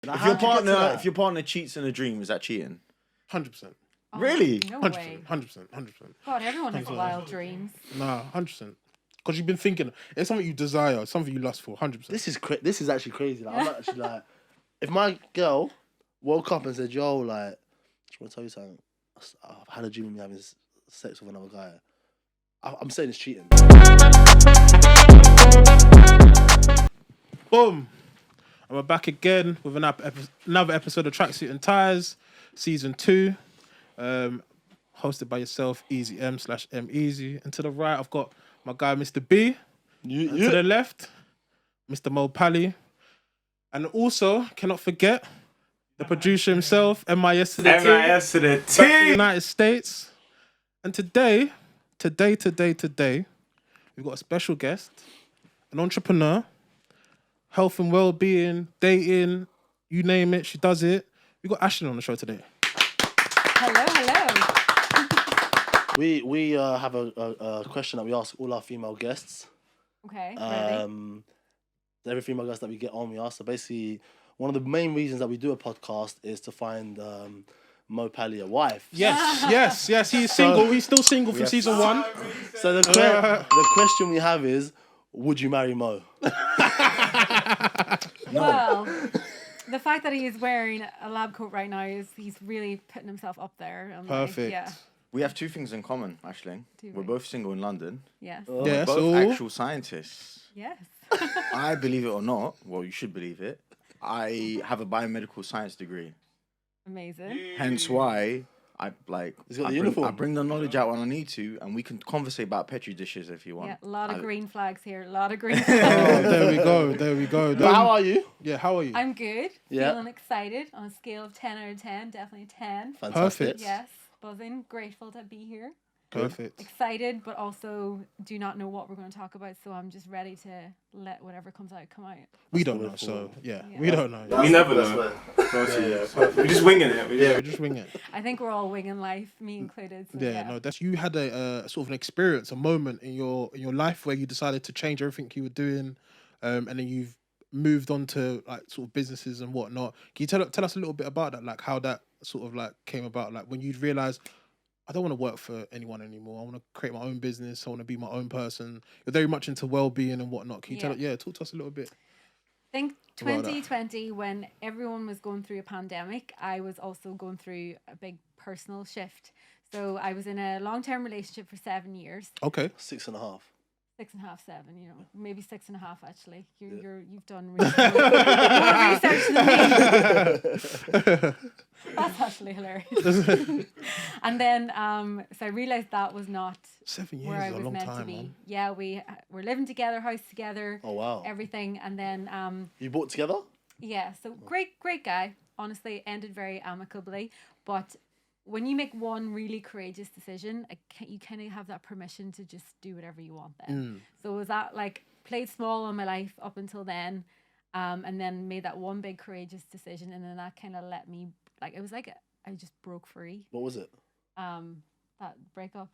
If your partner cheats in a dream, is that cheating? 100%. Oh, Really? No 100%. way. 100%. God, everyone has wild dreams. Nah, 100%. Because you've been thinking, it's something you desire, something you lust for, 100%. This is actually crazy. Like, I'm actually like, if my girl woke up and said, "Yo, like, just want to tell you something. I've had a dream of me having sex with another guy," I'm saying it's cheating. Boom. And we're back again with another episode of Tracksuit and Ties, Season 2. Hosted by yourself, Easy M/M Easy. And to the right, I've got my guy, Mr. B. And to the left, Mr. Moe Paly. And also, cannot forget, the producer himself, MIS to the T. MIS to the T. United States. And today, we've got a special guest, an entrepreneur, health and well-being, dating, you name it, she does it. We've got Ashling on the show today. Hello. We have a question that we ask all our female guests. Okay, ready? Every female guest that we get on, we ask. So basically, one of the main reasons that we do a podcast is to find Moe Paly a wife. Yes. He's single. He's still single from season 1. So the question we have is, would you marry Moe? Well, the fact that he is wearing a lab coat right now he's really putting himself up there. Perfect. Yeah. We have two things in common, Ashling. We're both single in London. Yes. We're both actual scientists. Yes. I believe it or not, well, you should believe it. I have a biomedical science degree. Amazing. Hence why He's got the uniform. I bring the knowledge out when I need to, and we can conversate about Petri dishes if you want. Yeah, a lot of green flags here. Oh, there we go. But how are you? Yeah, how are you? I'm good. Yeah. Feeling excited on a scale of 10 out of 10. Definitely 10. Fantastic. Perfect. Yes. Buzzing. Grateful to be here. Perfect. Excited, but also do not know what we're going to talk about. So I'm just ready to let whatever comes out come out. We don't know, so yeah. We don't know. We never know. We're just winging it. We're just winging it. I think we're all winging life, me included. So No, you had a sort of an experience, a moment in your life where you decided to change everything you were doing, and then you've moved on to like sort of businesses and whatnot. Can you tell us a little bit about that, like how that sort of like came about, like when you realised, I don't want to work for anyone anymore. I want to create my own business. I want to be my own person. You're very much into well-being and whatnot. Can you talk to us a little bit? I think 2020, when everyone was going through a pandemic, I was also going through a big personal shift. So I was in a long-term relationship for 7 years. Okay. 6.5. 6.5, 7, maybe 6.5 actually. You've done more research than me. That's actually hilarious. And then, so I realised that was not 7 years where I is a was long meant time, to be. man. Yeah, we're living together, house together. Oh wow. Everything, and then You bought together? yeah. So great guy. Honestly, ended very amicably, but when you make one really courageous decision, you kind of have that permission to just do whatever you want then. So was that like played small in my life up until then, and then made that one big courageous decision, and then that kind of let me, like, it was like I just broke free. What was it? That breakup.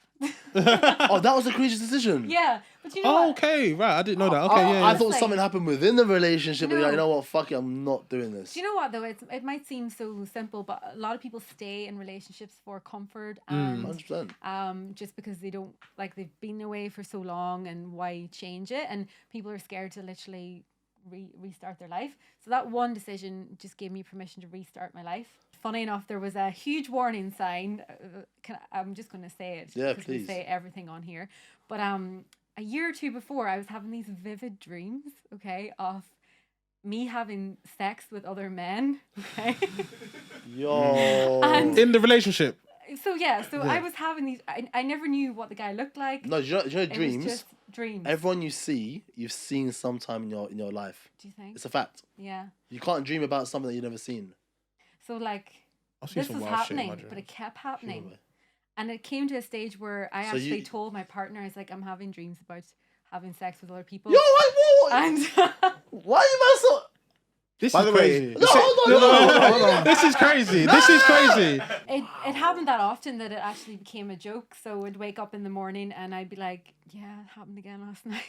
Oh, that was a courageous decision. Yeah, but you know what? Okay, right. I didn't know that. Okay, I thought something happened within the relationship. No. But you know what? Fuck it, I'm not doing this. Do you know what though? It might seem so simple, but a lot of people stay in relationships for comfort and 100%. just because they don't, like, they've been away for so long, and why change it? And people are scared to literally restart their life. So that one decision just gave me permission to restart my life. Funny enough, there was a huge warning sign. I'm just going to say it. Yeah, because please. we say everything on here. But a year or two before, I was having these vivid dreams, okay, of me having sex with other men, okay? Yo. And in the relationship. so I was having these. I never knew what the guy looked like. No, do you know It dreams? was just dreams. Everyone you see, you've seen sometime in your life. Do you think? It's a fact. Yeah. You can't dream about something that you've never seen. So like, I've seen this some was wild shit in my happening, but dreams. it kept happening. Sure. And it came to a stage where I So actually you- told my partner, I was like, I'm having dreams about having sex with other people. Yo, what? And Why are you man so... This By is the way, crazy. No, hold on. This is crazy. This is crazy. it happened that often that it actually became a joke. So I'd wake up in the morning and I'd be like, yeah, it happened again last night.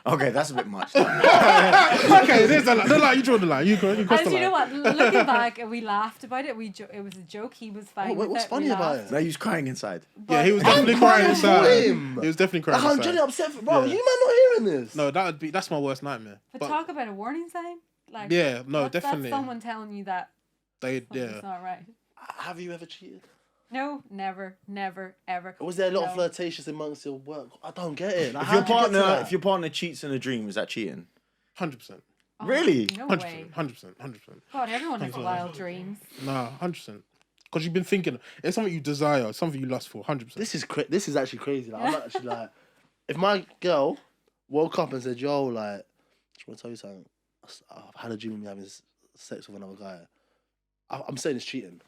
Okay, that's a bit much. Okay, there's a line. No, you draw the line. You cross the And you know line. what? Looking back, we laughed about it. It was a joke. He was fine. with What's it. funny We about laughed. Now he's crying inside. Yeah, he was But- definitely I'm crying crying inside. for him. He was definitely crying I'm inside. genuinely upset. Bro, Yeah. you man not hearing this? No, that's my worst nightmare. But talk about a warning sign. Like, Yeah, no, that's definitely. someone telling you that They, something's not right. Have you ever cheated? No, never, ever. Was there a lot of No. flirtatious amongst your work? I don't get it. Like, If your how'd you get to that? if your partner cheats in a dream, is that cheating? 100%. Oh, Really? No 100%. way. 100%. God, everyone has wild dreams. Nah, 100%. Because you've been thinking, it's something you desire, something you lust for, 100%. This is actually crazy. Like, I'm actually like, if my girl woke up and said, "Yo, like, I just want to tell you something. I've had a dream of me having sex with another guy." I'm saying it's cheating.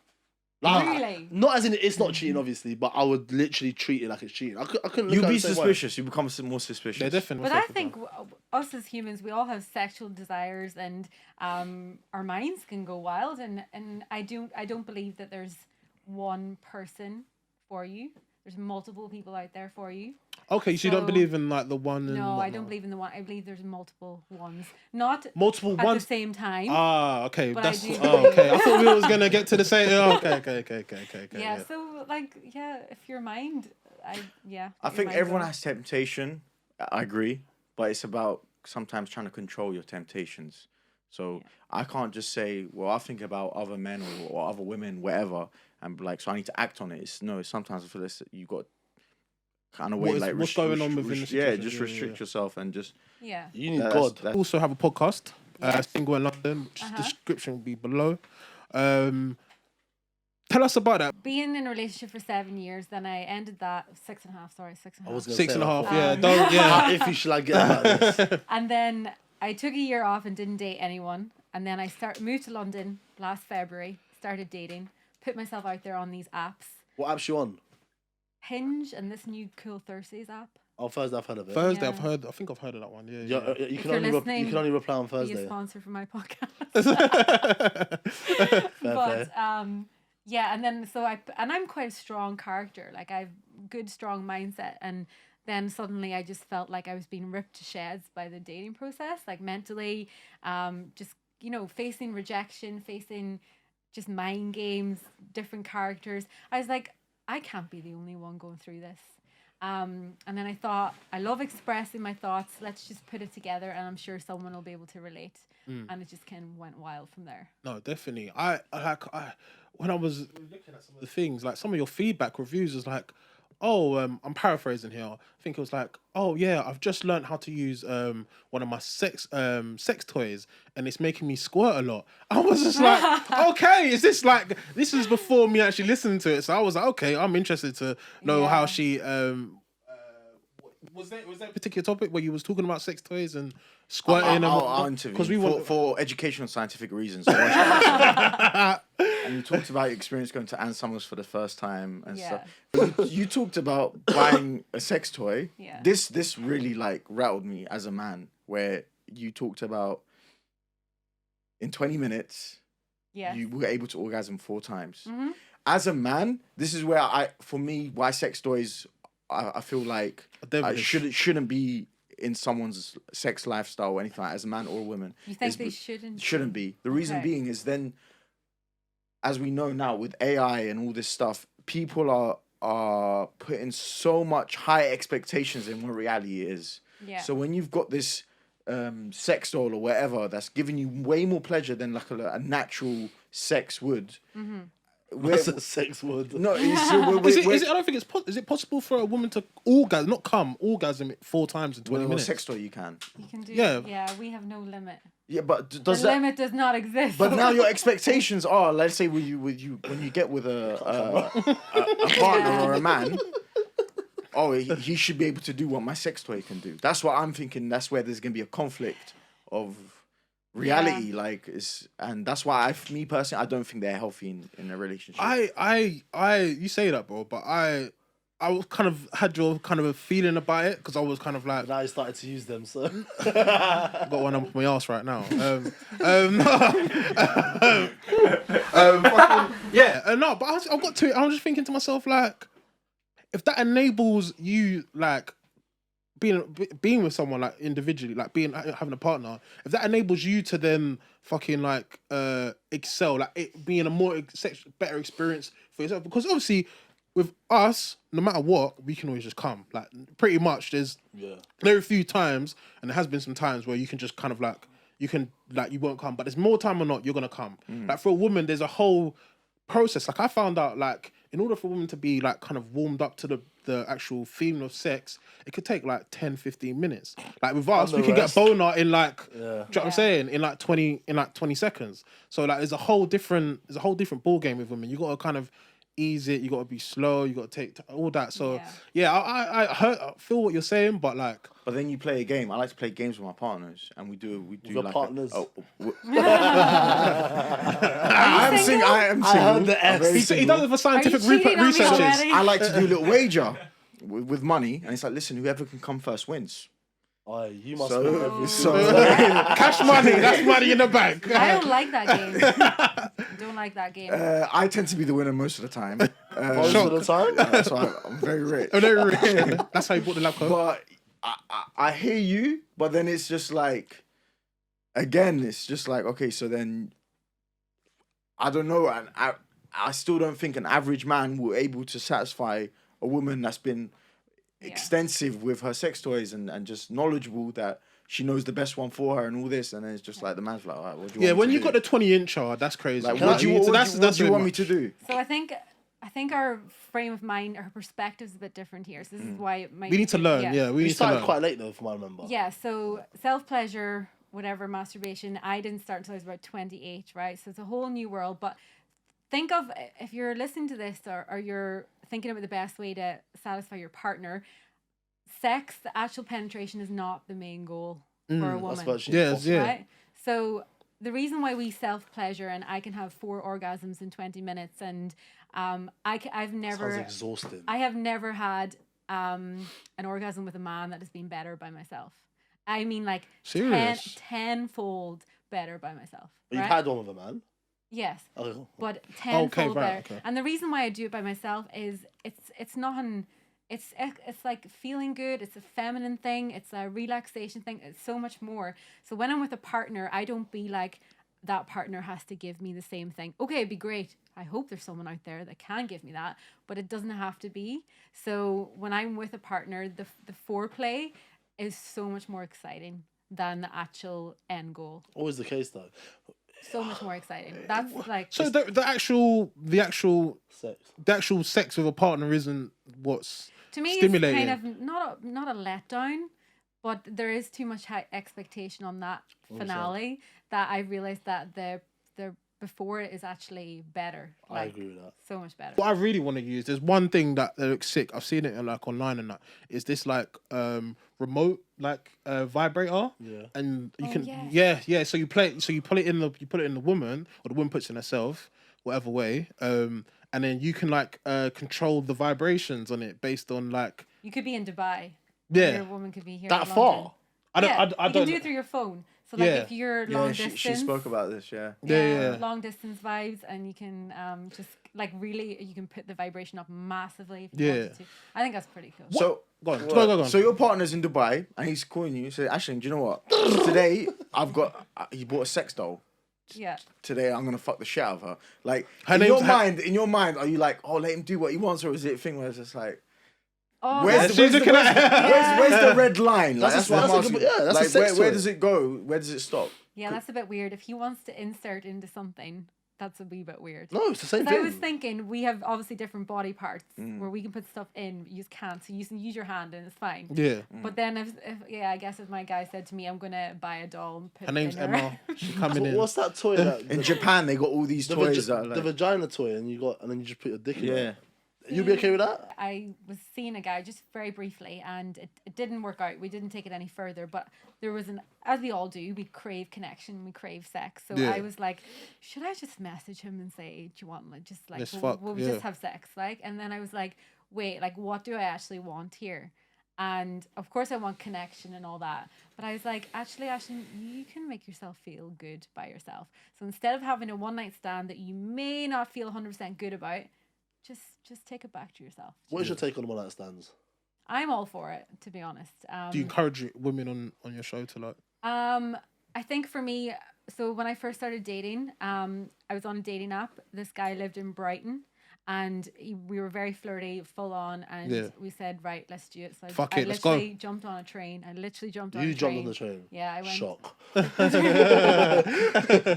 Like, Really? Not as in it's not cheating, obviously, but I would literally treat it like it's cheating. I couldn't. Look You'd at it be the same way. suspicious. You become more suspicious. Yeah, definitely. But I think us as humans, we all have sexual desires, and our minds can go wild. And I don't believe that there's one person for you. There's multiple people out there for you. Okay, so you don't So- believe in like the one. And No, I whatnot. don't believe in the one. I believe there's multiple ones, not Multiple at ones. the same time. Ah, okay. But I That's do okay. I thought we was gonna get to the same. Oh, okay. yeah, so like, yeah, if your mind, I your think mind everyone goes- has temptation. I agree, but it's about sometimes trying to control your temptations. So I can't just say, well, I think about other men or other women, whatever, and be like, so I need to act on it. Sometimes I feel this you got kind of way What is- like what's going on within the yeah, situation? just Yeah, restrict yeah. yourself and just Yeah. You need that's- God. We also have a podcast, Yes. Single in London, which Uh-huh. description will be below. Tell us about that. Being in a relationship for 7 years, then I ended that 6.5. Sorry, 6.5. I was gonna 6.5. say, Yeah, Um, don't. Yeah. How iffy should I get about this? And then I took a year off and didn't date anyone. And then I moved to London last February, started dating, put myself out there on these apps. What app's you on? Hinge and this new Cool Thursdays app. Oh, Thursday, I've heard of it. Thursday, Yeah. I think I've heard of that one. Yeah. Yeah, yeah. you If can you're only listening, you can only reply on Be a Thursday. sponsor for my podcast. Fair But play. yeah, and then I'm quite a strong character. Like I've good strong mindset, and then suddenly I just felt like I was being ripped to shreds by the dating process, like mentally, just facing rejection, facing just mind games, different characters. I was like, I can't be the only one going through this. And then I thought, I love expressing my thoughts. Let's just put it together, and I'm sure someone will be able to relate. And it just kind of went wild from there. No, definitely. I when I was looking at some of the things, like some of your feedback reviews was like, oh, I'm paraphrasing here. I think it was like, oh yeah, I've just learned how to use one of my sex toys, and it's making me squirt a lot. I was just like, okay, this is before me actually listening to it, so I was like, okay, I'm interested to know Yeah. how she was there a particular topic where you was talking about sex toys and squirting I'll and interview we want for educational scientific reasons. And you talked about your experience going to Ann Summers for the first time and Yeah. stuff. You talked about buying a sex toy. Yeah. This really like rattled me as a man, where you talked about in 20 minutes Yeah. you were able to orgasm 4 times. Mhm. As a man, this is where why sex toys I feel like Definitely. shouldn't be in someone's sex lifestyle or anything like that, as a man or a woman. You think is they b- shouldn't? Shouldn't be. The reason Okay. being is then, as we know now with AI and all this stuff, people are putting so much high expectations in what reality is. Yeah. So when you've got this sex doll or whatever that's giving you way more pleasure than like a natural sex would. Mm-hmm. That's a sex word. No, is it? I don't think is it possible for a woman to orgasm it 4 times in 20 with a minutes? sex toy you can. You can do. Yeah. Yeah. We have no limit. Yeah, but does The that? limit does not exist. But now your expectations are, let's say, when you get with a partner or a man, oh, he should be able to do what my sex toy can do. That's what I'm thinking. That's where there's gonna be a conflict of reality, and that's why me personally, I don't think they're healthy in a relationship. You say that, bro, but I was kind of had your kind of a feeling about it because I was kind of like, Now I started to use them, so I've got one up my ass yeah, No, but I've got to. I'm just thinking to myself, like, if that enables you, like, being with someone, like, individually, like having a partner, if that enables you to then fucking like excel, like it being a more better experience for yourself, because obviously with us, no matter what, we can always just come. Like, pretty much, there's very few times, and there has been some times where you can just kind of like you won't come, but there's more time or not, you're gonna come. Like, for a woman, there's a whole process. Like, I found out, like, in order for a woman to be like kind of warmed up to the actual theme of sex, it could take like 10-15 minutes. Like, with us, we can get boner in like, do you know what I'm saying, in like 20 seconds. So like, there's a whole different ball game with women. You got to kind of ease it, you got to be slow, you got to take all that. So I feel what you're saying, but like, but then you play a game. I like to play games with my partners, and we do your like partners. I am single. I heard the I'm very S. he does it for scientific cheating on me researches. already? I like to do a little wager with money, and it's like, listen, whoever can come first wins. Oh, you must So Cash money, that's money in the bank. I don't like that game. Don't like that game. I tend to be the winner most of the time. most of the time. That's why I'm very rich. That's how you bought the lab coat. But I hear you, but then it's just like, again, it's just like, okay, so then I don't know, and I still don't think an average man will able to satisfy a woman that's been extensive with her sex toys and just knowledgeable that she knows the best one for her and all this, and then it's just like the man's like, all right, what do you want when me you to got do? the 20-inch, that's crazy. Like, what do you want me to do? So I think our frame of mind, our perspective is a bit different here. So this is why it might. We need to learn. Yeah, we You need to started learn. quite late though, from what I remember. Yeah. So self-pleasure, whatever, masturbation, I didn't start until I was about 28, right? So it's a whole new world. But think of, if you're listening to this or you're thinking about the best way to satisfy your partner, sex, the actual penetration is not the main goal for a woman. Right? So the reason why we self-pleasure and I can have 4 orgasms in 20 minutes and I've never... Sounds exhausting. I have never had an orgasm with a man that has been better by myself. I mean, like, tenfold better by myself. You've right? had one with a man? Yes. Oh. But tenfold better. Okay. And the reason why I do it by myself is it's not it's like feeling good. It's a feminine thing. It's a relaxation thing. It's so much more. So when I'm with a partner, I don't be like, that partner has to give me the same thing. Okay, it'd be great. I hope there's someone out there that can give me that, but it doesn't have to be. So when I'm with a partner, the foreplay is so much more exciting than the actual end goal. Always the case though. So much more exciting. That's like... So the actual sex with a partner isn't what's to me, stimulating. it's kind of not a letdown, but there is too much high expectation on that finale that I realized that the before it is actually better. I agree with that. So much better. What I really want to use, there's one thing that looks sick. I've seen it like online and that. Is this like remote like vibrator? Yeah. And you can yes. So you put it in the woman, or the woman puts it in herself, whatever way. And then you can like control the vibrations on it based on like. You could be in Dubai. Yeah. Your woman could be here. That in far? London. I don't. You can do it through your phone. So like if you're long distance, she spoke about this. long distance vibes, and you can just like really you can put the vibration up massively. If you wanted to. I think that's pretty cool. So Go on. So your partner's in Dubai and he's calling you. He said, Ashling, do you know what? Today he bought a sex doll. Yeah. Today I'm gonna fuck the shit out of her. Like Her in name's your mind, are you like, oh, let him do what he wants, or is it a thing where it's just like, Oh, where's the red line? Like, that's what I'm asking. That's a sex where toy. does it go? Where does it stop? Yeah, that's a bit weird. If he wants to insert into something, that's a wee bit weird. No, it's the same 'Cause thing. I was thinking we have obviously different body parts where we can put stuff in. You can't, so you can use your hand and it's fine. Yeah. But then if I guess if my guy said to me, I'm gonna buy a doll and put Her name's it in Emma. She's coming in. What's that toy that In Japan, they got all these toys. That are the like, vagina toy, and then you just put your dick in yeah. it. You'd be okay with that? I was seeing a guy just very briefly and it didn't work out. We didn't take it any further, but there was as we all do, we crave connection, we crave sex. So I was like, should I just message him and say, do you want just like, Let's we'll fuck, just have sex? Like, and then I was like, wait, like what do I actually want here? And of course, I want connection and all that. But I was like, actually, Ashling, you can make yourself feel good by yourself. So instead of having a one night stand that you may not feel 100% good about, just take it back to yourself. What is your take on one night stands? I'm all for it, to be honest. Do you encourage women on your show to like? I think for me, so when I first started dating, I was on a dating app. This guy lived in Brighton. And we were very flirty, full on, and we said, right, let's do it. So I literally jumped on a train. You jumped on the train? Yeah, I went. Shock.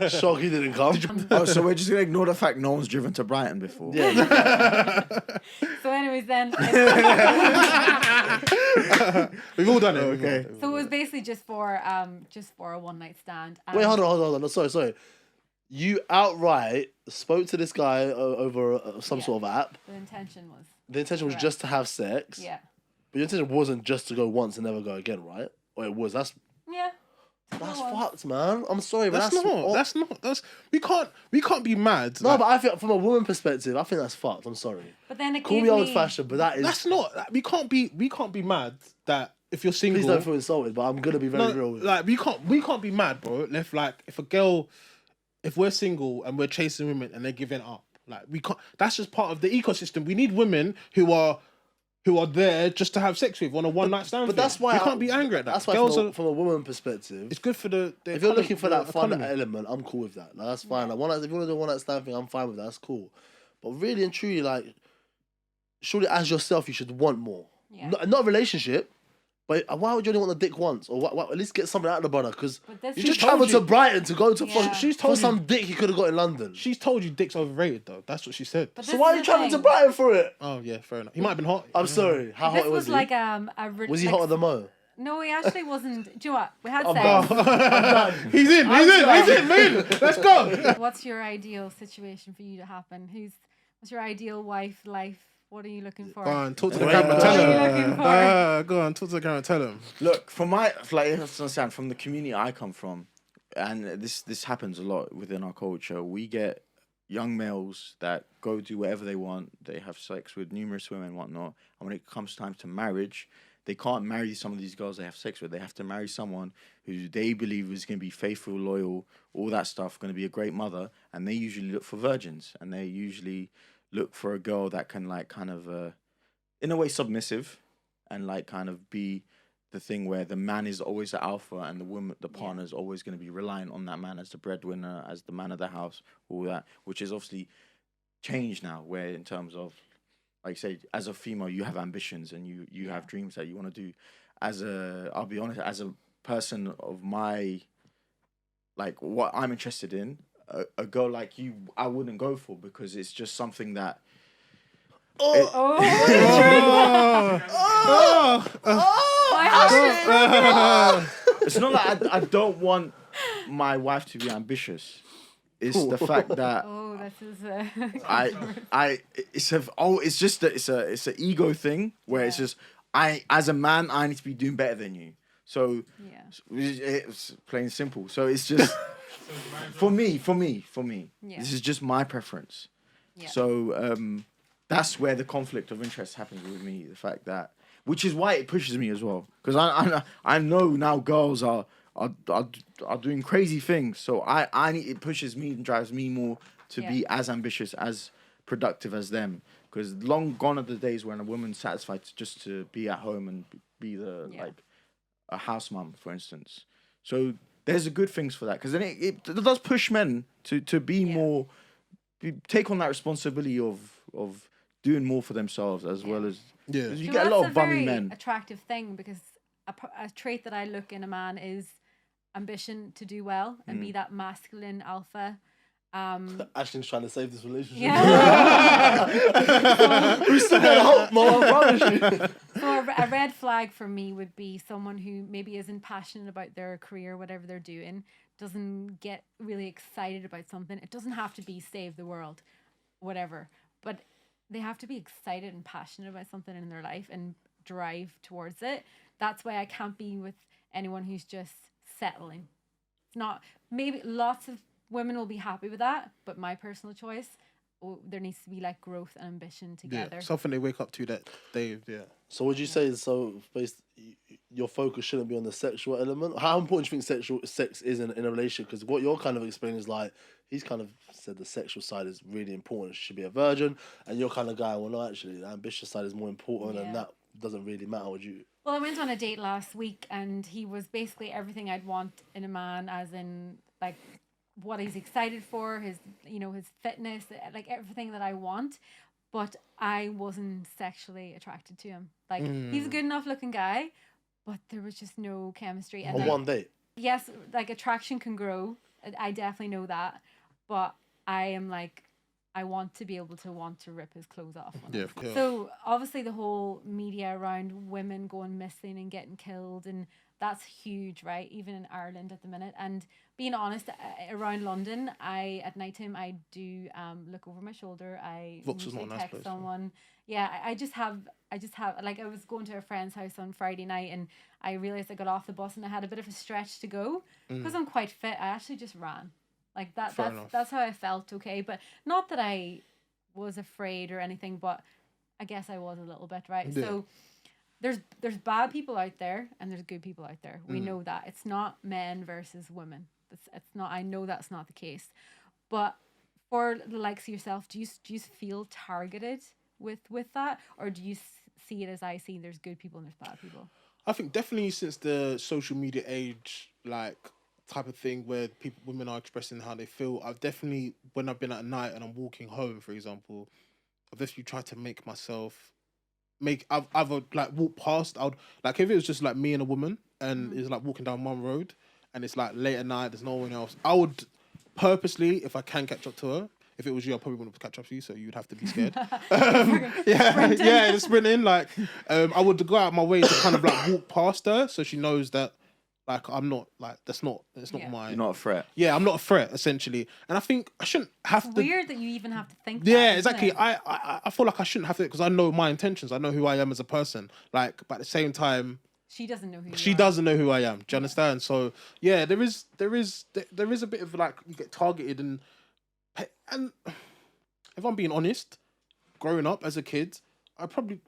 Shock he didn't come. Oh, so we're just going to ignore the fact no one's driven to Brighton before. Yeah. So anyways, then. We've all done it. Okay. So it was basically just for a one night stand. Wait, hold on. No, sorry. You outright spoke to this guy over some sort of app. The intention was just to have sex. Yeah. But your intention wasn't just to go once and never go again, right? Or it was. That's fucked, man. I'm sorry, but that's not. We can't be mad. No, but I feel from a woman perspective, I think that's fucked. I'm sorry. But then it call me old fashioned, but that is. That's not. We can't be mad that if you're single. Please don't feel insulted, but I'm gonna be very real. Like we can't be mad, bro. If we're single and we're chasing women and they're giving up, like we can't. That's just part of the ecosystem. We need women who are there just to have sex with on a one night stand. But that's why we can't be angry at that. That's why from a woman perspective, it's good for the if you're looking for that fun element, I'm cool with that. Like, that's fine. Like, if you want to do one night stand thing, I'm fine with that. That's cool. But really and truly, like, surely as yourself, you should want more. Yeah. Not a relationship. But why would you only want the dick once? Or at least get something out of the brother? Because you just travelled to Brighton to go to for some dick you could have got in London. She's told you dick's overrated, though. That's what she said. So why are you travelling to Brighton for it? Oh, yeah, fair enough. He might have been hot. I'm sorry. How hot was he? Like was he hotter than Moe? No, he actually wasn't. Do you know what? We had sex. I'm done. He's in. Let's go. What's your ideal situation for you to happen? What's your ideal wife, life? What are you looking for? Go on, talk to the camera. Tell him. Go on, talk to the camera. Tell him. Look, from the community I come from, and this happens a lot within our culture. We get young males that go do whatever they want. They have sex with numerous women and whatnot. And when it comes time to marriage, they can't marry some of these girls they have sex with. They have to marry someone who they believe is going to be faithful, loyal, all that stuff, going to be a great mother. And they usually look for virgins. And they usually look for a girl that can like kind of in a way submissive and like kind of be the thing where the man is always the alpha and the partner is always going to be reliant on that man as the breadwinner, as the man of the house, all that, which is obviously changed now, where in terms of, like you say, as a female you have ambitions and you have dreams that you want to do. I'll be honest, as a person of my, like what I'm interested in, a girl like you, I wouldn't go for, because it's just something that. It's not that I don't want my wife to be ambitious. It's the fact that it's an ego thing where it's just as a man I need to be doing better than you. So it's plain and simple. So it's just. For me. This is just my preference. Yeah. So that's where the conflict of interest happens with me. The fact that, which is why it pushes me as well, because I know now girls are doing crazy things. So it pushes me and drives me more to be as ambitious, as productive as them. Because long gone are the days when a woman's satisfied just to be at home and be like a house mum, for instance. So. There's a good things for that, because then it does push men to be more, take on that responsibility of doing more for themselves as well as you get a lot of bummy men. Attractive thing, because a trait that I look in a man is ambition to do well and be that masculine alpha. Ashling's trying to save this relationship. Yeah. We're still gonna hope, Mo, I promise you. So a red flag for me would be someone who maybe isn't passionate about their career, whatever they're doing, doesn't get really excited about something. It doesn't have to be save the world, whatever, but they have to be excited and passionate about something in their life and drive towards it. That's why I can't be with anyone who's just settling. It's not, maybe lots of women will be happy with that, but my personal choice, there needs to be like growth and ambition together. Yeah, something they wake up to that they, So would you say, your focus shouldn't be on the sexual element? How important do you think sex is in a relationship? Because what you're kind of explaining is like, he's kind of said the sexual side is really important. She should be a virgin. And you're kind of going, well, no, actually, the ambitious side is more important and that doesn't really matter. Would you? Well, I went on a date last week and he was basically everything I'd want in a man, as in like what he's excited for, his fitness, like everything that I want, but I wasn't sexually attracted to him. Like he's a good enough looking guy, but there was just no chemistry. And on one date? Yes, like attraction can grow. I definitely know that, but I am like, I want to be able to want to rip his clothes off. So obviously the whole media around women going missing and getting killed, and that's huge, right? Even in Ireland at the minute. And being honest, around London, at night time I do look over my shoulder. I usually text someone. Yeah, I just have like, I was going to a friend's house on Friday night and I realized I got off the bus and I had a bit of a stretch to go because I'm quite fit. I actually just ran. Like that's how I felt, okay? But not that I was afraid or anything, but I guess I was a little bit, right? Yeah. So there's bad people out there and there's good people out there. We know that. It's not men versus women. It's not. I know that's not the case. But for the likes of yourself, do you feel targeted with that, or do you see it as I see there's good people and there's bad people? I think definitely since the social media age, like type of thing where women are expressing how they feel, I've definitely, when I've been at night and I'm walking home, for example, I've definitely tried to make myself I've either like walk past. I would like, if it was just like me and a woman and it's like walking down one road and it's like late at night, there's no one else, I would purposely, if I can catch up to her. If it was you, I probably wouldn't catch up to you, so you'd have to be scared. Sprinting. Like, I would go out my way to kind of like walk past her, so she knows that, like, I'm not like it's not my. You're not a threat. Yeah, I'm not a threat essentially, and I think I shouldn't have to. Weird that you even have to think. Yeah, that, exactly. I feel like I shouldn't have to, because I know my intentions. I know who I am as a person. Like, but at the same time, she doesn't know who. She doesn't know who I am. Do you understand? So yeah, there is a bit of like, you get targeted. And if I'm being honest, growing up as a kid, I can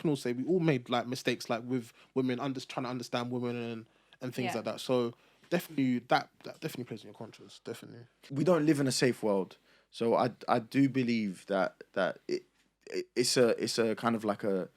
all say we all made like mistakes, like with women, trying to understand women and things like that. So definitely that definitely plays in your conscience. Definitely, we don't live in a safe world, so I do believe that it's a kind of like a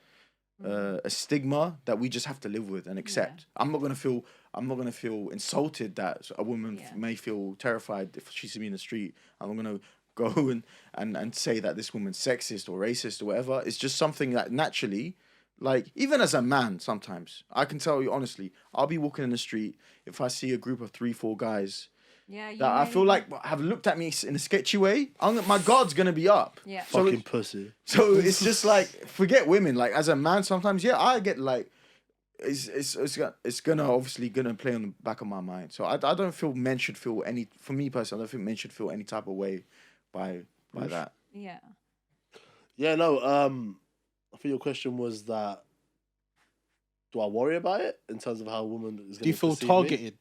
stigma that we just have to live with and accept. Yeah. I'm not gonna feel insulted that a woman may feel terrified if she sees me in the street. I'm not gonna go and say that this woman's sexist or racist or whatever. It's just something that naturally, like, even as a man, sometimes I can tell you honestly, I'll be walking in the street, if I see a group of 3-4 guys that I feel like have looked at me in a sketchy way, my guard's gonna be up. Yeah. So fucking pussy. So it's just like, forget women. Like, as a man, sometimes I get like, it's gonna obviously play on the back of my mind. So I don't feel men should feel any. For me personally, I don't think men should feel any type of way by that. Yeah. Yeah. No. I think your question was that. Do I worry about it in terms of how a woman is going to? Do you feel targeted?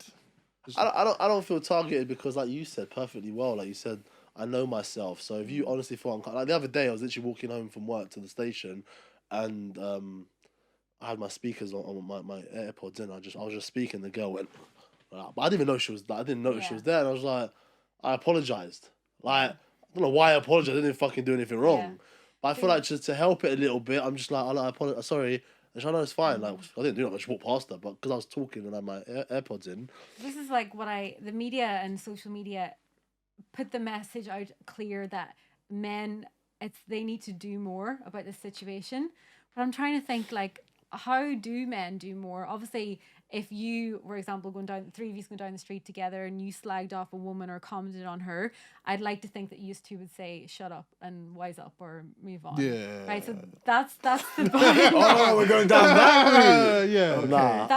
I don't feel targeted because, like you said perfectly well, like you said, I know myself. So if you honestly feel uncomfortable, like the other day, I was literally walking home from work to the station, and I had my speakers on my AirPods in. I was just speaking. The girl went, but I didn't even know she was. I didn't notice she was there, and I was like, I apologized. Like, I don't know why I apologized. I didn't fucking do anything wrong. Yeah. But I feel like just to help it a little bit, I'm just like, I apologize. Sorry. And she, I know it's fine. Like, I didn't do that. I just walked past her, but because I was talking and I had my AirPods in. This is like the media and social media put the message out clear that men, they need to do more about this situation. But I'm trying to think, like, how do men do more? Obviously, if you, for example, three of you going down the street together and you slagged off a woman or commented on her, I'd like to think that you two would say, shut up and wise up or move on. Yeah. Right, so that's the oh, we're going down that route. Yeah. Okay. Nah.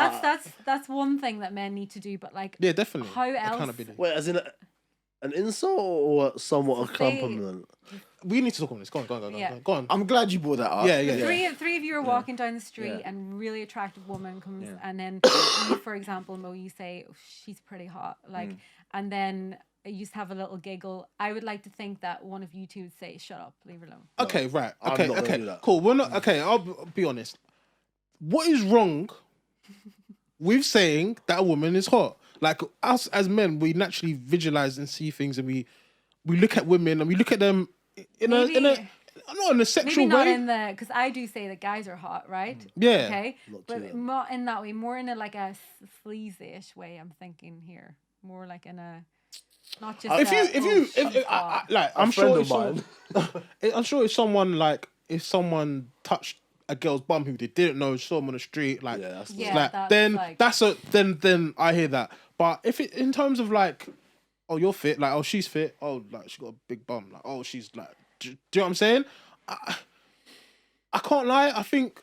That's one thing that men need to do, but like, yeah, definitely. How else? Wait, as in an insult or somewhat a compliment? We need to talk on this. Go on. I'm glad you brought that up. Yeah. Three of you are walking down the street and really attractive woman comes and then you, for example, Moe, you say, oh, she's pretty hot. Like, and then used to have a little giggle. I would like to think that one of you two would say, "Shut up, leave her alone." Okay, right. I'm Okay, not gonna okay, do that. cool. We're not okay. I'll be honest. What is wrong with saying that a woman is hot? Like us as men, we naturally visualize and see things, and we look at women and we look at them in a not in a sexual Maybe not way. in the, because I do say that guys are hot, right? Yeah. Okay, Not but too not in that way. More in a like a sleazy-ish way. I'm thinking here. More like in a, not just. I'm friend sure of mine. I'm sure if someone touched a girl's bum who they didn't know, saw them on the street, like, Yeah, that's Yeah, like that's then like- then I hear that. But if it in terms of like, oh, you're fit, like, oh, she's fit, oh, like she got a big bum, like, oh, she's like, do you know what I'm saying? I can't lie. I think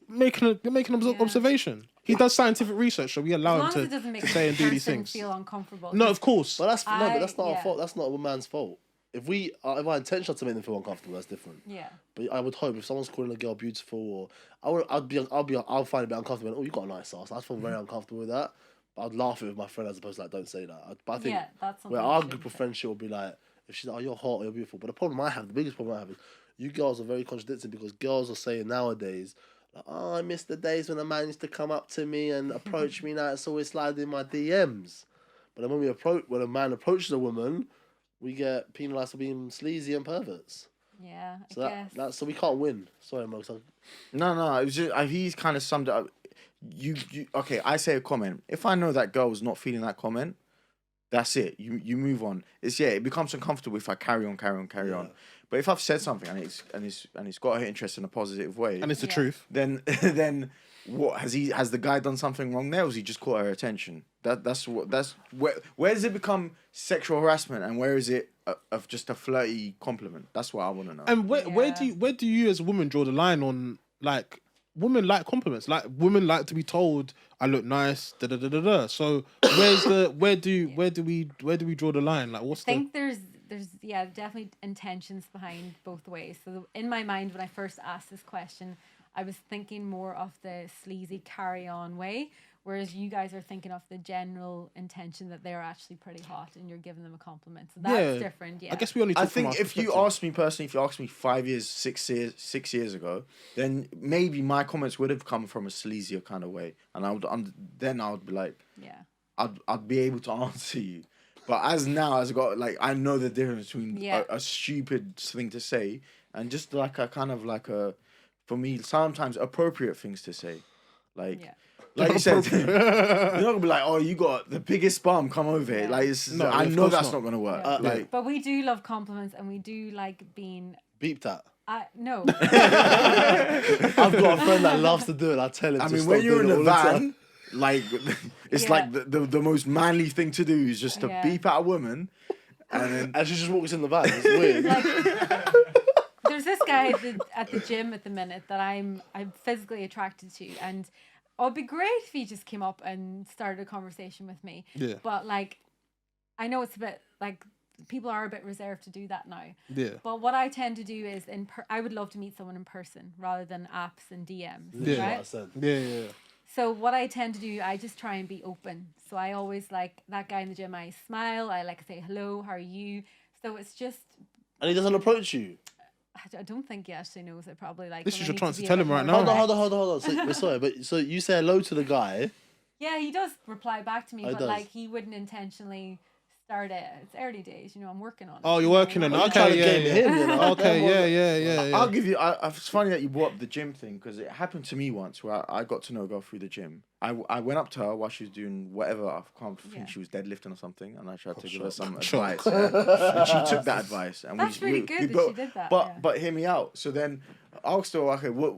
making an observation. He does scientific research, so we As allow long him as to it doesn't make say and do these person things. feel uncomfortable. No, of course. But that's that's not our yeah. fault. That's not a man's fault. If our intention is to make them feel uncomfortable, that's different. Yeah. But I would hope if someone's calling a girl beautiful, or I'll find it a bit uncomfortable. Oh, you got a nice ass. I feel very uncomfortable with that. But I'd laugh at it with my friend as opposed to like, don't say that. But I think Yeah, that's something where you our shouldn't group of say. friendship will be like, if she's like, oh, you're hot or you're beautiful. But the biggest problem I have is you girls are very contradicting because girls are saying nowadays, like, oh, I miss the days when a man used to come up to me and approach me. Now it's always sliding in my DMs. But then when a man approaches a woman, we get penalised for being sleazy and perverts. Yeah, I So guess. so we can't win. Sorry, Mo. No, it was just he's kind of summed it up. You okay? I say a comment. If I know that girl was not feeling that comment, that's it. You move on. It becomes uncomfortable if I carry on. But if I've said something and it's got her interest in a positive way, And it's the Yeah. truth. then what has the guy done something wrong there, or has he just caught her attention? That's where does it become sexual harassment and where is it of just a flirty compliment? That's what I want to know. And where do you as a woman draw the line on, like, women like compliments, like women like to be told I look nice, da da da da da. So where do we draw the line? Like, what's I think there's definitely intentions behind both ways. So in my mind, when I first asked this question, I was thinking more of the sleazy carry-on way, whereas you guys are thinking of the general intention that they're actually pretty hot and you're giving them a compliment. So that's different. Yeah, I guess we only. I Talk from think our if you perspective. asked me personally, if you asked me 5 years, 6 years ago, then maybe my comments would have come from a sleazier kind of way, and I would be like, yeah. I'd be able to answer you. But as now, as I got like, I know the difference between Yeah. a stupid thing to say and just like a kind of like a, for me, sometimes appropriate things to say, like. Yeah. Like you said, you're not gonna be like, "Oh, you got the biggest bum. Come over here." Yeah. Like, No, I of know course that's not. not gonna work. Yeah. Like, But we do love compliments and we do like being. Beep that. No. I've got a friend that loves to do it. I tell him. I to mean, stop when you're in doing the it all the time. van, like, it's Yeah. like the most manly thing to do is just to Yeah. beep at a woman, and then And she just walks in the van. It's weird. Like, there's this guy at the gym at the minute that I'm physically attracted to, and it'd be great if he just came up and started a conversation with me. Yeah. But like, I know it's a bit like people are a bit reserved to do that now. Yeah. But what I tend to do is I would love to meet someone in person rather than apps and DMs. Yeah. Right? What I said. Yeah. So what I tend to do, I just try and be open. So I always like that guy in the gym. I smile. I like to say hello. How are you? So it's just. And he doesn't approach you. I don't think he actually knows it. Probably like. This when is I your need chance be to a tell bit him right more now. direct. Hold on. So, sorry, but so you say hello to the guy. Yeah, he does reply back to me, Oh, he but does. like he wouldn't intentionally start it. It's early days, I'm working on it. Oh, you're working on it. You're trying to Okay, game yeah. him, you know? Okay, yeah. I'll give you. It's funny that you brought up the gym thing because it happened to me once where I got to know a girl through the gym. I went up to her while she was doing whatever. I can't think Yeah. she was deadlifting or something, and I tried to give her shock. some Shock. advice. Yeah. And she took that advice, and That's really good that she did that, But yeah. but hear me out. So then I'll still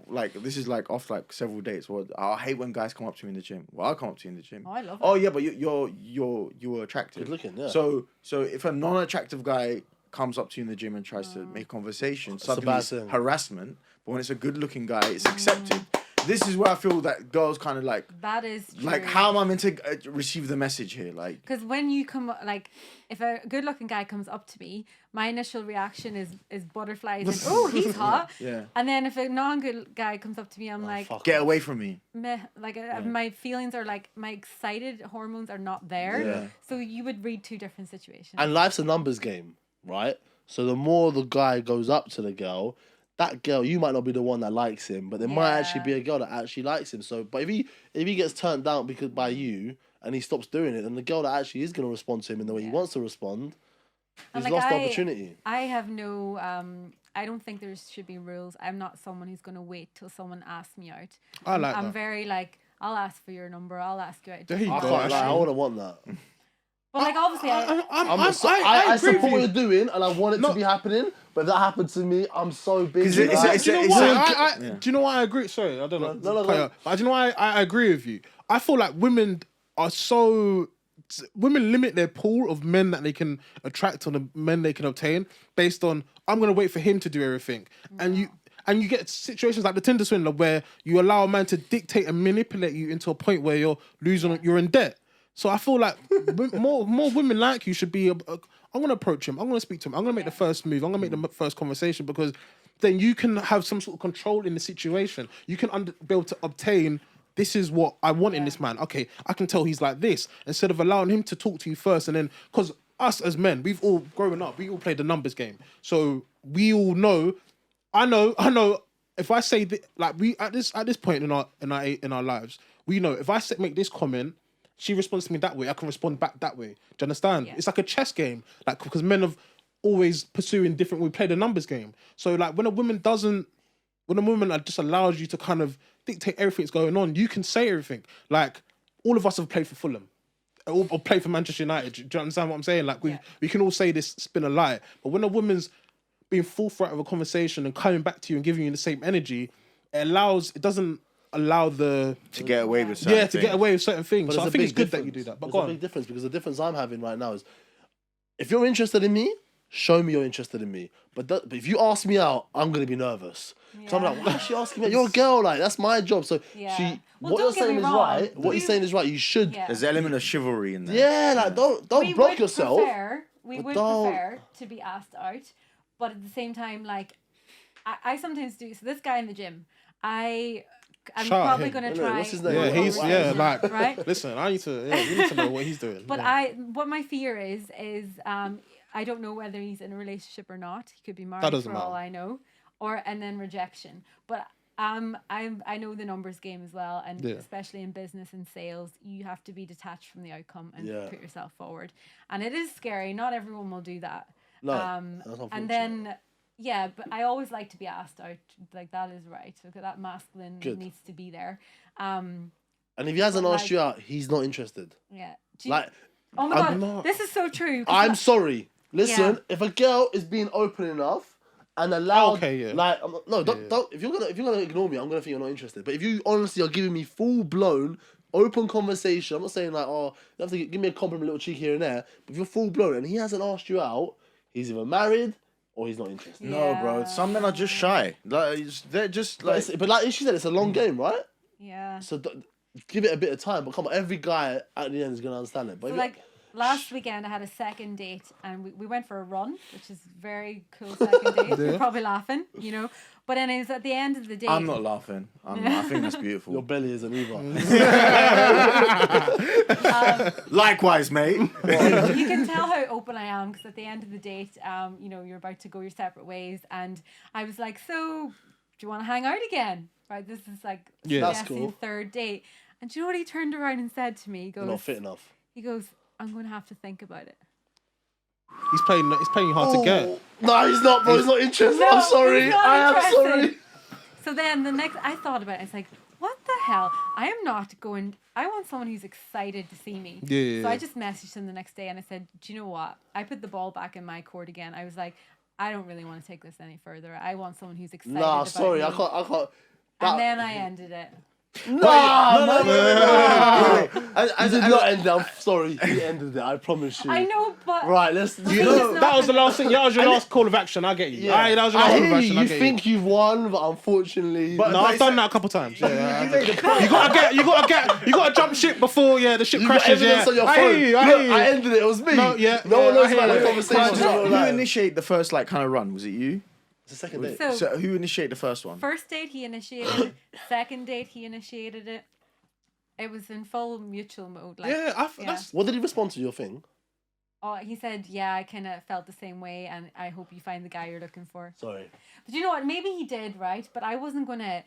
like this is like off like several dates. Well, I hate when guys come up to me in the gym. Well, I'll come up to you in the gym. Oh, I love it. Oh yeah, but you're attractive. Good looking, yeah. So if a non-attractive guy comes up to you in the gym and tries to make conversation, suddenly bad it's thing. harassment. But when it's a good-looking guy, it's accepted. this is where I feel that girls kind of like, That is true. like, how am I meant to receive the message here? Like, Because when you come, like, if a good-looking guy comes up to me, my initial reaction is butterflies and, oh, he's hot. yeah, And then if a non-good guy comes up to me, I'm like, fuck get off. away from me. meh. Like, my feelings are like, my excited hormones are not there. Yeah. So you would read two different situations. And life's a numbers game, right? So the more the guy goes up to the girl, that girl, you might not be the one that likes him, but there might actually be a girl that actually likes him. So, but if he gets turned down because by you and he stops doing it, then the girl that actually is going to respond to him in the way he wants to respond, he's lost the opportunity. I have no, I don't think there should be rules. I'm not someone who's going to wait till someone asks me out. I like I'm that. very like, I'll ask for your number. I'll ask you out. There you I go, can't lie, I Ashling. wouldn't want that. But like, obviously, I agree support what with you're doing and I want it to be happening, but if that happened to me, I'm so busy. it's- Do you know it's why? a- Do you know why I agree? Sorry, I don't know. No. But do you know why I agree with you? I feel like women are so. Women limit their pool of men that they can attract or the men they can obtain based on, I'm going to wait for him to do everything. And you get situations like the Tinder swindler where you allow a man to dictate and manipulate you into a point where you're in debt. So I feel like more women like you should be. I'm going to approach him. I'm going to speak to him. I'm going to make the first move. I'm going to make the first conversation because then you can have some sort of control in the situation. You can be able to obtain. This is what I want in this man. Okay, I can tell he's like this. Instead of allowing him to talk to you first, and then because us as men, we've all growing up, we all played the numbers game. So we all know. I know. If I say like we at this point in our lives, we know if I make this comment. She responds to me that way. I can respond back that way. Do you understand? Yeah. It's like a chess game. Like because men have always pursuing different. We play the numbers game. So like when a woman just allows you to kind of dictate everything that's going on, you can say everything. Like all of us have played for Fulham, or played for Manchester United. Do you understand what I'm saying? Like we can all say this spin a lie, but when a woman's being forthright of a conversation and coming back to you and giving you the same energy, it doesn't allow To get away with certain to get away with certain things. But So I there's a think it's big good that difference. you do that. But There's go a on. big difference because the difference I'm having right now is if you're interested in me, show me you're interested in me. But if you ask me out, I'm gonna be nervous. So I'm like, why is she asking me out? You're a girl, like that's my job. So Well, what don't you're get saying me is wrong. right. What you're saying is right. You should. Yeah. There's an element of chivalry in there. Yeah, like don't block yourself. We but would don't- prefer to be asked out, but at the same time, like I sometimes do. So this guy in the gym, I'm Shout out probably him. gonna Innit? try. What's his name? Yeah, Wow. he's Wow. like right. Listen, we need to know what he's doing. But Yeah. what my fear is I don't know whether he's in a relationship or not. He could be married doesn't for all matter. I know, and then rejection. But I know the numbers game as well, and Yeah. especially in business and sales, you have to be detached from the outcome and Yeah. put yourself forward. And it is scary. Not everyone will do that. No, that's unfortunate. And then. Yeah, but I always like to be asked out. Like that is right. Because that masculine Good. needs to be there. And if he hasn't but asked like- you out, he's not interested. Yeah. Do you- Like, oh my I'm god, not- this is so true. 'cause I'm sorry. Listen, Yeah. if a girl is being open enough and allowed, Okay, yeah. like, don't. If you're gonna ignore me, I'm gonna think you're not interested. But if you honestly are giving me full blown open conversation, I'm not saying like, oh, you have to give me a compliment, a little cheek here and there. But if you're full blown and he hasn't asked you out, he's either married or he's not interested. No, bro. Yeah. Some men are just shy. Like they're just But, like. but like she said, it's a long game, right? Yeah. So give it a bit of time. But come on, every guy at the end is gonna understand it. But So if like last weekend I had a second date and we went for a run, which is very cool second date. You're probably laughing, you know. But then it's at the end of the day. I'm not laughing. I think that's your beautiful. belly isn't either. Likewise, mate. You can tell how open I am because at the end of the date, you know, you're about to go your separate ways, and I was like, "So, do you want to hang out again?" Right? This is like Yeah. That's suggesting cool. third date, and do you know what he turned around and said to me? He You're goes, not fit enough. "He goes, I'm going to have to think about it." He's playing you hard to get. No, he's not, bro. He's not interested. No, I'm sorry. he's not I am interested. sorry. So then I thought about it. It's like, what the hell? I am not going. I want someone who's excited to see me. Yeah. So I just messaged him the next day and I said, do you know what? I put the ball back in my court again. I was like, I don't really want to take this any further. I want someone who's excited. Nah, about sorry. me. I can't. And then I ended it. Nah, no, man. I did not end it. I'm sorry. He ended it. I promise you. I know, but Right, let's. You No, know- that was the last thing. That was your last call of action. I get you. Yeah. Aye, that was your last I call of hear action. you. I You get think you've won, but unfortunately. But- No, I've done that a couple times. Yeah, you gotta jump ship before the ship you got crashes. evidence Yeah, on your I phone. hear you. I Look, hear you. I ended it. It was me. No, yeah, No one yeah, I knows hear about you. the Wait, conversation. So, in real who life. initiated the first like kind of run? Was it you? It's the second date. So, Who initiated the first one? first date he initiated it. Second date he initiated it. It was in full mutual mode. Like, Yeah, yeah. that's What did he respond to your thing? Oh, he said, yeah, I kind of felt the same way, and I hope you find the guy you're looking for. Sorry. But you know what? Maybe he did, right? But I wasn't going to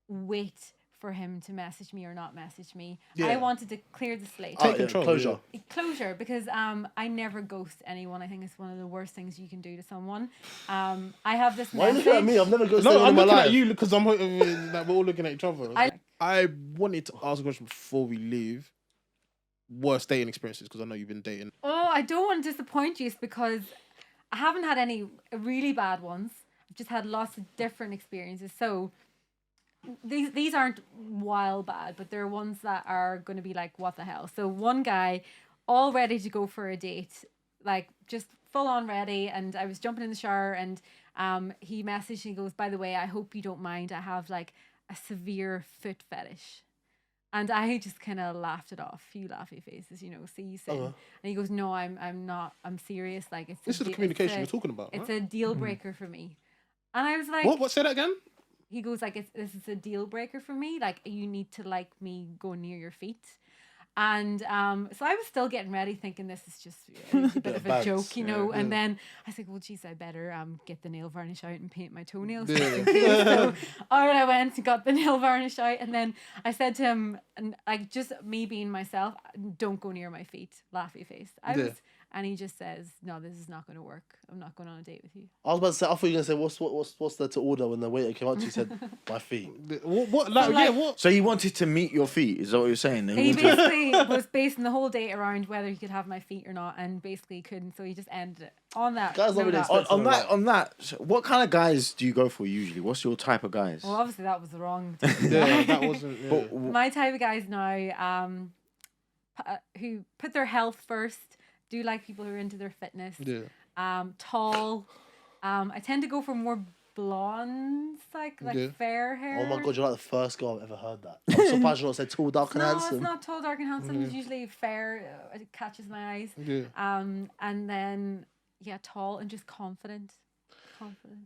wait for him to message me or not message me. Yeah. I wanted to clear the slate. Take control, Closure. Closure, because I never ghost anyone. I think it's one of the worst things you can do to someone. I have this Why are you message. looking at me? I've never ghosted no. anyone I'm in my looking life. at you because I'm like we're all looking at each other. I wanted to ask a question before we leave. Worst dating experiences, because I know you've been dating. Oh, I don't want to disappoint you, because I haven't had any really bad ones. I've just had lots of different experiences. So these aren't wild bad, but they're ones that are going to be like, what the hell? So one guy, all ready to go for a date, like just full on ready, and I was jumping in the shower, and he messaged and he goes, by the way, I hope you don't mind, I have like a severe foot fetish. And I just kind of laughed it off. Few laughy faces, see you sin. And he goes, no, I'm not. I'm serious. Like This is the communication you're talking about. It's Right? a deal breaker for me. And I was like, What? Say that again. he goes like, this is a deal breaker for me. Like, you need to like me go near your feet. And so I was still getting ready, thinking this is just a bit of a Bangs, joke, yeah. And then I was like, well, geez, I better get the nail varnish out and paint my toenails. Yeah. just in case. So all right, I went and got the nail varnish out, and then I said to him, and like just me being myself, don't go near my feet, laughy face. And he just says, no, this is not going to work. I'm not going on a date with you. I was about to say, I thought you were going to say, what's there to order? When the waiter came up to you, he said, my feet. What? Like, what? So he wanted to meet your feet. Is that what you're saying? He basically was basing the whole date around whether he could have my feet or not, and basically couldn't. So he just ended it on that. Guys don't really note. expect- on that, so what kind of guys do you go for usually? What's your type of guys? Well, obviously that was the wrong. Yeah, that wasn't. Yeah. But My type of guys now, who put their health first, do like people who are into their fitness. Yeah. Tall. I tend to go for more blondes, like Yeah. fair hair. Oh my God, you're like the first girl I've ever heard that. I'm surprised you not said tall, dark, and No, handsome. it's not tall, dark, and handsome. It's usually fair. It catches my eyes. Yeah. And then tall and just confident.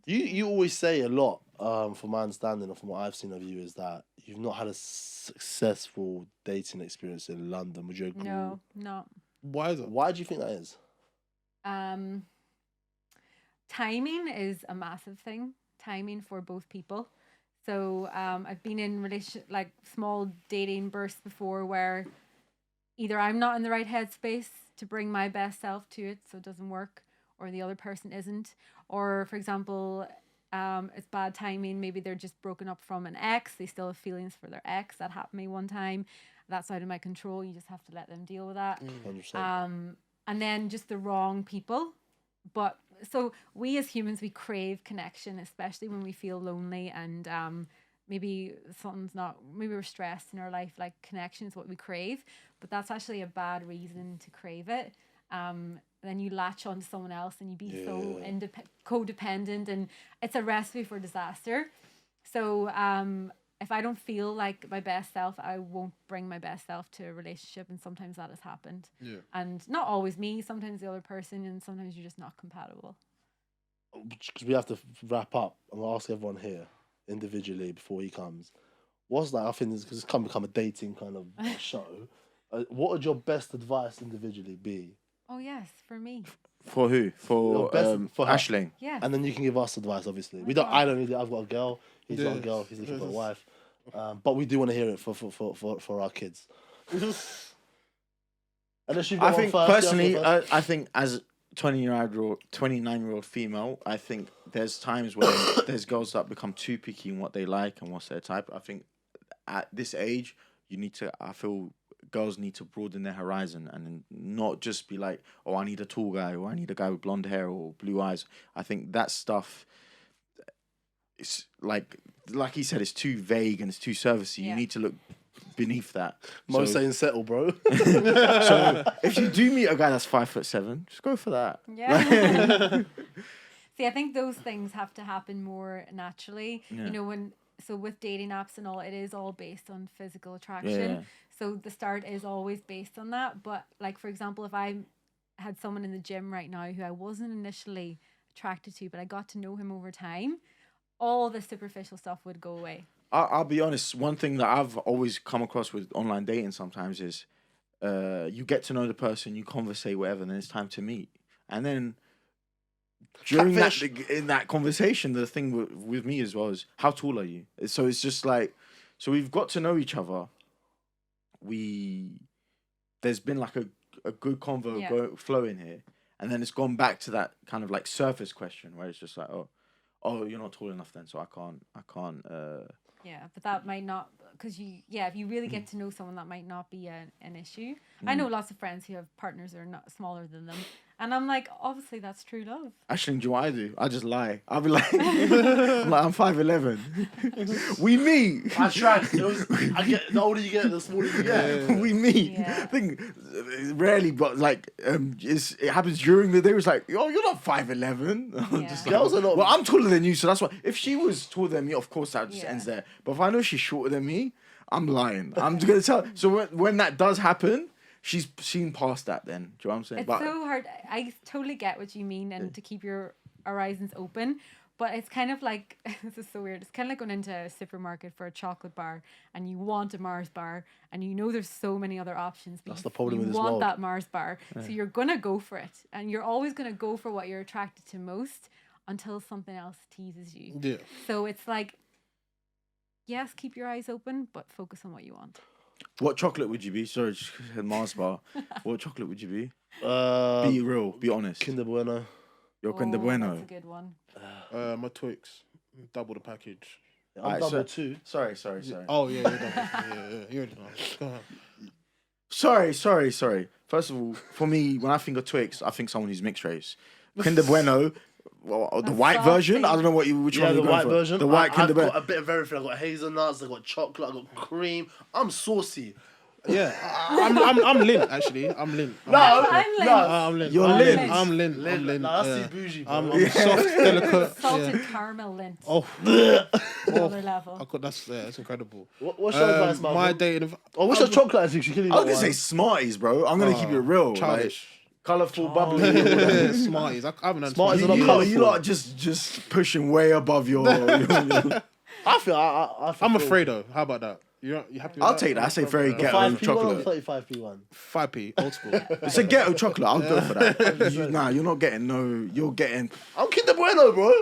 You always say a lot, from my understanding and from what I've seen of you, is that you've not had a successful dating experience in London. Would you agree? No, no. Why is it? Why do you think that is? Timing is a massive thing. Timing for both people. So I've been in like small dating bursts before where either I'm not in the right headspace to bring my best self to it, so it doesn't work, or the other person isn't. Or for example, it's bad timing. Maybe they're just broken up from an ex. They still have feelings for their ex. That happened to me one time. That's out of my control. You just have to let them deal with that. 100%. And then just the wrong people. But so we as humans, we crave connection, especially when we feel lonely and maybe maybe we're stressed in our life. Like, connection is what we crave, but that's actually a bad reason to crave it. Then you latch on to someone else and you be so codependent, and it's a recipe for disaster. So if I don't feel like my best self, I won't bring my best self to a relationship, and sometimes that has happened. Yeah. And not always me, sometimes the other person, and sometimes you're just not compatible. Because we have to wrap up, I'm going to ask everyone here individually before he comes. What's that? I think this, because it's become a dating kind of show. What would your best advice individually be? Oh yes, for me. for who? Your For best- for her. Ashling. Yeah. And then you can give us advice, obviously. Oh I don't need it. I've got a girl. He's got a Yeah. girl. He's looking for a wife. But we do want to hear it for our kids. Unless you've got I one think first, personally, you have one I think as 29-year-old female, I think there's times where there's girls that become too picky in what they like and what's their type. I think at this age, I feel girls need to broaden their horizon and not just be like, oh, I need a tall guy, or I need a guy with blonde hair or blue eyes. I think that stuff, it's like he said, it's too vague and it's too servicey. Yeah. You need to look beneath that. Mo So- saying settle, bro. So if you do meet a guy that's 5'7", just go for that. Yeah. See, I think those things have to happen more naturally. Yeah. You know, with dating apps and all, it is all based on physical attraction. Yeah. So the start is always based on that. But like, for example, if I had someone in the gym right now who I wasn't initially attracted to, but I got to know him over time, all the superficial stuff would go away. I'll be honest. One thing that I've always come across with online dating sometimes is, you get to know the person, you conversate, whatever, and then it's time to meet. And then during in that conversation, the thing with me as well is, how tall are you? So it's just like, so we've got to know each other. There's been like a good convo flowing here, and then it's gone back to that kind of like surface question where it's just like, oh, you're not tall enough then, so I can't. Yeah, but that might not, because if you really get to know someone, that might not be an issue. I know lots of friends who have partners who are not smaller than them, and I'm like, obviously that's true love. Ashling, do you know what I do? I just lie. I'll be like, I'm 5'11". We meet. I tried. The older you get, the smaller you get. We meet. Yeah. I think rarely, but like, it happens during the day. It's like, oh, you're not 5'11". I'm Yeah. just like, Girls are not. well, I'm taller than you, so that's why. If she was taller than me, of course that just Yeah. ends there. But if I know she's shorter than me, I'm lying. I'm just gonna tell. So when that does happen, she's seen past that. Then, do you know what I'm saying? It's so hard. I totally get what you mean, and to keep your horizons open. But it's kind of like, this is so weird. It's kind of like going into a supermarket for a chocolate bar, and you want a Mars bar, and you know there's so many other options. But That's the problem with you this want world. that Mars bar, so you're gonna go for it, and you're always gonna go for what you're attracted to most until something else teases you. Yeah. So it's like, yes, keep your eyes open, but focus on what you want. What chocolate would you be? Sorry, just Mars bar. What chocolate would you be? Uh, Be real. Be honest. Kinder Bueno. You're Kinder Bueno. That's a good one. My Twix, double the package. I'm Alright, double so- too. Sorry. Oh yeah, you're double. Yeah. You already know. Go ahead. Sorry. First of all, for me, when I think of Twix, I think someone who's mixed race. Kinder Bueno, well, the That's white saucy. version. I don't know which Yeah, one the you're going white for. version. The white Kinder I've Bueno. got a bit of everything. I've got hazelnuts. I've got chocolate. I've got cream. I'm saucy. Yeah, I'm Lint actually. I'm Lint. I'm Lynn. I'm Lint. You're I'm Lint. Lint. I'm Lint. I'm Lint. Nah, that's yeah. too bougie, bro. I'm soft, delicate. Salted Yeah. caramel lint. Oh, Another level. that's incredible. What's your advice, man? My dating. What's your chocolate addiction? She I was gonna say Smarties, bro. I'm gonna keep it real. Childish. Like, colourful, bubbly. Yeah, Smarties. I haven't done Smarties are Smarties. not You lot are just pushing way above your. I feel. I'm afraid though. How about that? You happy with I'll that? take that. I say very The ghetto 5p1 or chocolate. 35p1? 5p, old school. It's a ghetto chocolate. I'll go for that. You're not getting no. You're getting. I'm Kinder Bueno, bro.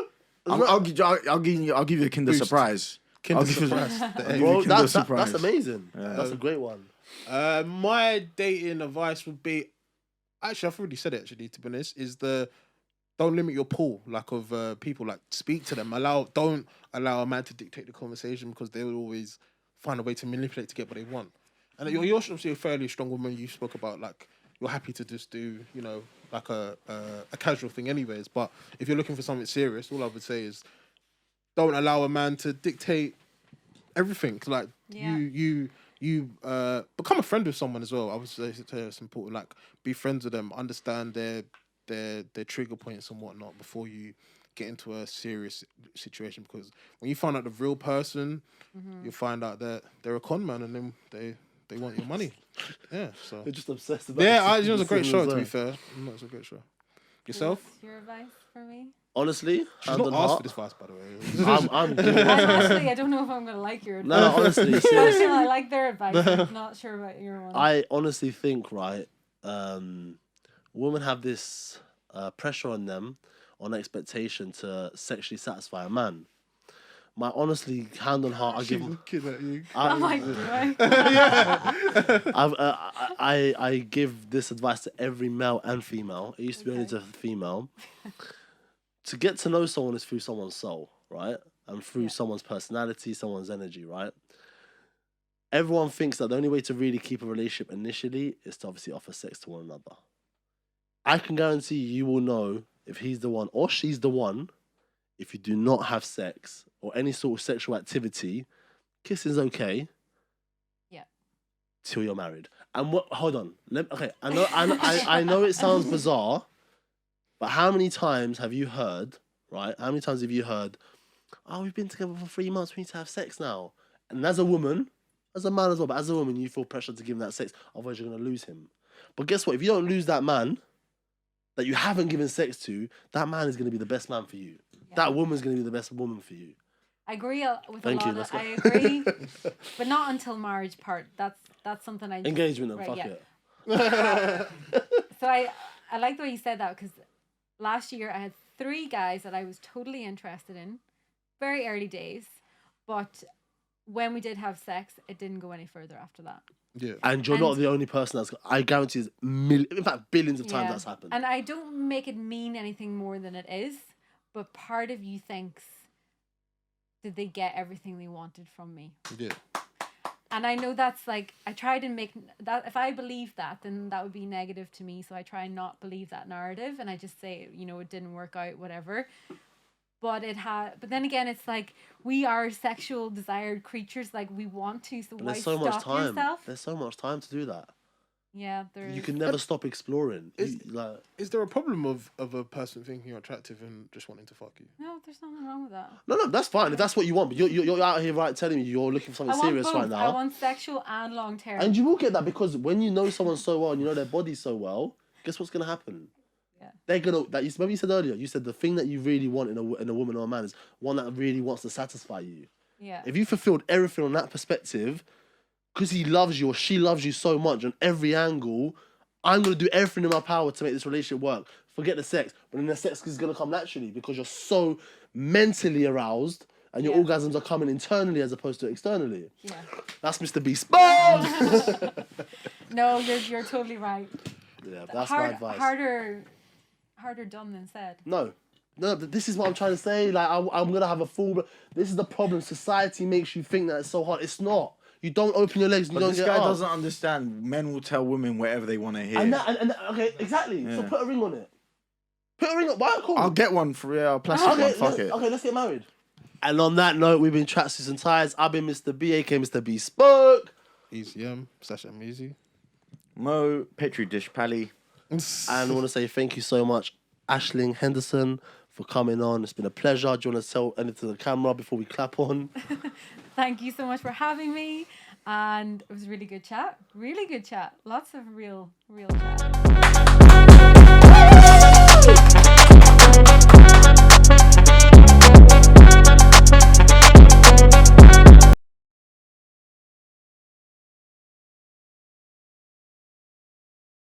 I'll give you a Kinder Boost. surprise. Kinder I'll give you- surprise. I'll give you Bro, Kinder that's surprise. amazing. That's a great one. My dating advice would be, actually, I've already said it. Actually, to be honest, is don't limit your pool of people. Like, speak to them. Don't allow a man to dictate the conversation, because they will always find a way to manipulate to get what they want. And you're obviously a fairly strong woman. You spoke about like you're happy to just do like a casual thing, anyways. But if you're looking for something serious, all I would say is don't allow a man to dictate everything. Like Yeah. you become a friend with someone as well. I would say it's important. Like, be friends with them, understand their trigger points and whatnot before you get into a serious situation. Because when you find out the real person, you'll find out that they're a con man, and then they want your money. Yeah, so They're just obsessed about it was a great show, to be fair. No, it's a great show. Yourself? What's your advice for me? Honestly, She's hand not on asked heart, for this advice, by the way. I'm good. Actually, I don't know if I'm gonna like your advice. No, honestly, seriously. Actually, I like their advice. I'm not sure about your one. I honestly think, right, women have this pressure on them, on expectation to sexually satisfy a man. My honestly, hand on heart, I give. looking at you. I'm like, do I? I give this advice to every male and female. It used to be only Okay. to female. To get to know someone is through someone's soul, right? And through someone's personality, someone's energy, right? Everyone thinks that the only way to really keep a relationship initially is to obviously offer sex to one another. I can guarantee you will know if he's the one or she's the one if you do not have sex or any sort of sexual activity, kissing's okay. Yeah. Till you're married. And what? Hold on. Okay. I know it sounds bizarre, but how many times have you heard? Right? How many times have you heard? Oh, we've been together for 3 months. We need to have sex now. And as a woman, as a man as well, but as a woman, you feel pressure to give him that sex. Otherwise, you're gonna lose him. But guess what? If you don't lose that man that you haven't given sex to, that man is gonna be the best man for you. Yeah. That woman's gonna be the best woman for you. I agree with Thank a you, lot. I agree, but not until marriage part. That's something I just, engagement. Then right, fuck yeah. it. So I like the way you said that, because last year I had 3 guys that I was totally interested in, very early days, but when we did have sex, it didn't go any further after that. Yeah. And you're not the only person that's. I guarantee, in fact, billions of times that's happened. And I don't make it mean anything more than it is, but part of you thinks, did they get everything they wanted from me? Yeah. And I know that's like, I try to make that, if I believe that, then that would be negative to me. So I try and not believe that narrative. And I just say, you know, it didn't work out, whatever. But but then again, it's like, we are sexual desired creatures. Like, we want to. So why stop yourself? There's so much time to do that. Yeah, there is. You can never stop exploring. Is there a problem of a person thinking you're attractive and just wanting to fuck you? No, there's nothing wrong with that. No, that's fine. If that's what you want, but you're out here right telling me you're looking for something serious right now. I want sexual and long term. And you will get that, because when you know someone so well and you know their body so well, guess what's gonna happen? Yeah. They're gonna. Remember you said earlier. You said the thing that you really want in a woman or a man is one that really wants to satisfy you. Yeah. If you fulfilled everything on that perspective, because he loves you or she loves you so much on every angle, I'm going to do everything in my power to make this relationship work. Forget the sex. But then the sex is going to come naturally because you're so mentally aroused and your orgasms are coming internally as opposed to externally. Yeah. That's Mr. Beast. No, you're totally right. Yeah, that's my advice. Harder done than said. No, this is what I'm trying to say. Like, I'm going to have a full... This is the problem. Society makes you think that it's so hard. It's not. You don't open your legs and you don't get up. This guy doesn't understand. Men will tell women whatever they want to hear. Okay, exactly. Yeah. So put a ring on it. Put a ring on. Why? Cool. I'll get one for a plastic one. Fuck it. Okay, let's get married. And on that note, we've been Tracksuits and Ties. I've been Mr. B, aka Mr. B Spoke. Easy / Easy. Moe Paly. And I want to say thank you so much, Ashling, Henderson, for coming on. It's been a pleasure. Do you want to tell anything to the camera before we clap on? Thank you so much for having me. And it was a really good chat. Really good chat. Lots of real chat.